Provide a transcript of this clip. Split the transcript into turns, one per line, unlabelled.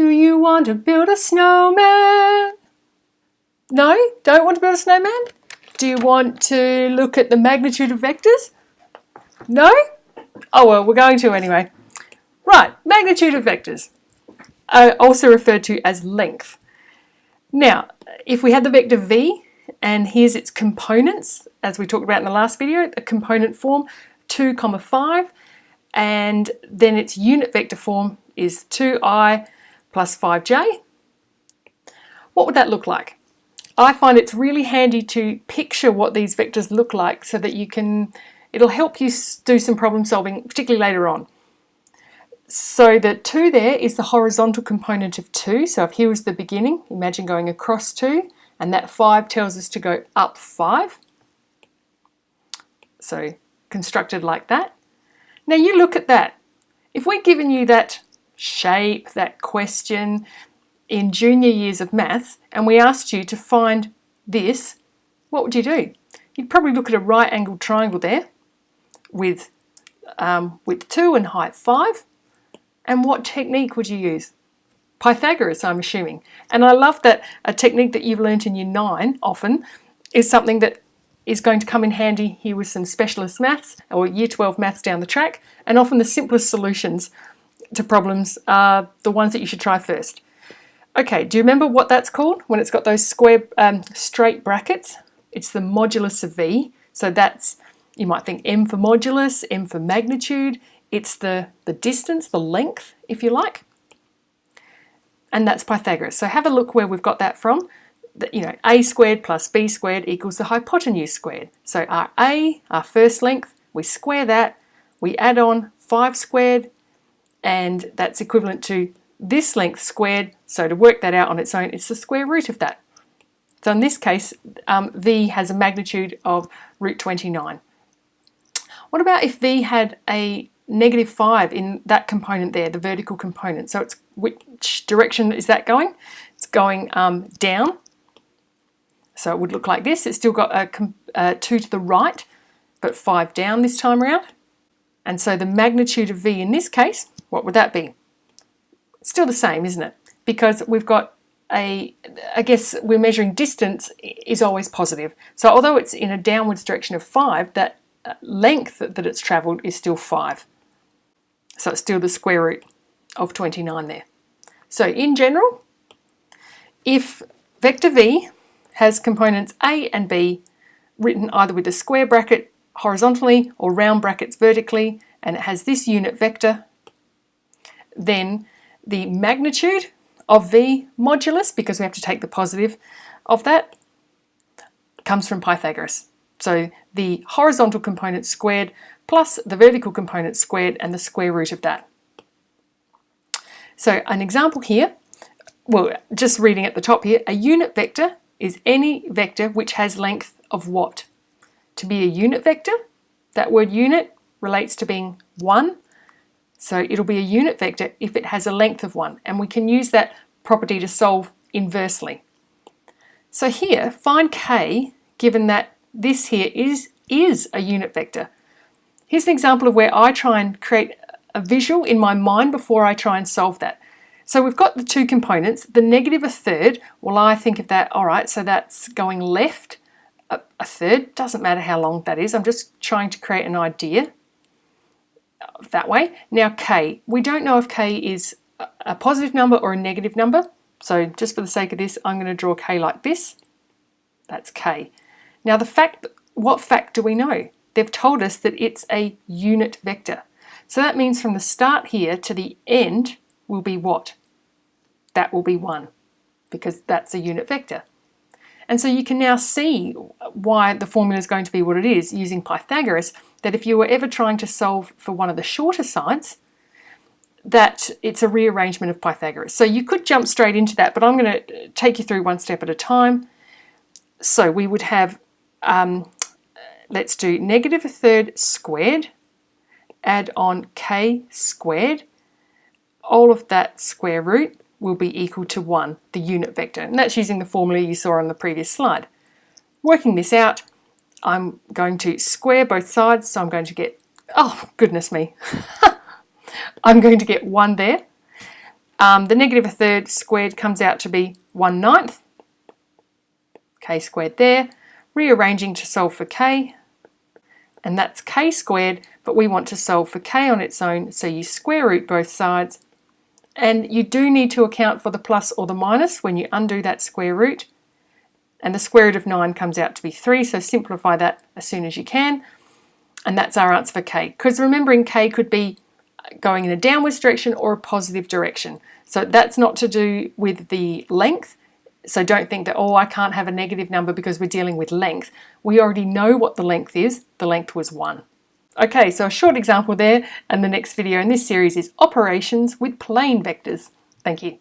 Do you want to build a snowman? No? Don't want to build a snowman? Do you want to look at the magnitude of vectors? No? Oh well, we're going to anyway. Right, magnitude of vectors, also referred to as length. Now, if we had the vector v, and here's its components, as we talked about in the last video, the component form 2, 5, and then its unit vector form is 2i plus 5j. What would that look like? I find it's really handy to picture what these vectors look like so that it'll help you do some problem solving, particularly later on. So the 2 there is the horizontal component of 2. So if here was the beginning, imagine going across 2, and that 5 tells us to go up 5. So constructed like that. Now you look at that. If we'd given you that shape, that question in junior years of maths, and we asked you to find this, what would you do? You'd probably look at a right angled triangle there with width 2 and height 5. And what technique would you use? Pythagoras, I'm assuming. And I love that a technique that you've learnt in year 9 often is something that is going to come in handy here with some specialist maths or year 12 maths down the track. And often the simplest solutions to problems are the ones that you should try first. Okay, do you remember what that's called when it's got those square straight brackets? It's the modulus of v. So that's, you might think m for modulus, m for magnitude. It's the distance, the length, if you like. And that's Pythagoras. So have a look where we've got that from. A squared plus b squared equals the hypotenuse squared. So our a, our first length, we square that, we add on 5 squared, and that's equivalent to this length squared. So to work that out on its own, it's the square root of that. So in this case, v has a magnitude of root 29. What about if v had a -5 in that component there, the vertical component? So it's, which direction is that going? It's going down. So it would look like this. It's still got a 2 to the right, but 5 down this time around. And so the magnitude of v in this case, what would that be? It's still the same, isn't it? Because we've got I guess we're measuring distance is always positive. So although it's in a downwards direction of 5, that length that it's travelled is still 5. So it's still the square root of 29 there. So in general, if vector v has components a and b written either with a square bracket horizontally or round brackets vertically, and it has this unit vector, then the magnitude of v modulus, because we have to take the positive of that, comes from Pythagoras. So the horizontal component squared plus the vertical component squared and the square root of that. So an example here, well, just reading at the top here, a unit vector is any vector which has length of what? To be a unit vector, that word unit relates to being 1. So it'll be a unit vector if it has a length of 1. And we can use that property to solve inversely. So here, find k, given that this here is a unit vector. Here's an example of where I try and create a visual in my mind before I try and solve that. So we've got the two components, the -1/3, well, I think of that, all right, so that's going left a third, doesn't matter how long that is, I'm just trying to create an idea that way. Now k, we don't know if k is a positive number or a negative number, so just for the sake of this, I'm going to draw k like this. That's k. Now what fact do we know? They've told us that it's a unit vector. So that means from the start here to the end will be what? That will be 1, because that's a unit vector. And so you can now see why the formula is going to be what it is using Pythagoras, that if you were ever trying to solve for one of the shorter sides, that it's a rearrangement of Pythagoras. So you could jump straight into that, but I'm going to take you through one step at a time. So we would have, let's do -1/3 squared, add on k squared, all of that square root will be equal to 1, the unit vector. And that's using the formula you saw on the previous slide. Working this out, I'm going to square both sides, so I'm going to get, oh goodness me, I'm going to get 1 there. The negative 1/3 squared comes out to be 1/9. K squared there. Rearranging to solve for k, and that's k squared, but we want to solve for k on its own, so you square root both sides. And you do need to account for the plus or the minus when you undo that square root. And the square root of 9 comes out to be 3, so simplify that as soon as you can. And that's our answer for k. Because remembering k could be going in a downwards direction or a positive direction. So that's not to do with the length. So don't think that, oh, I can't have a negative number because we're dealing with length. We already know what the length is. The length was 1. Okay, so a short example there, and the next video in this series is operations with plane vectors. Thank you.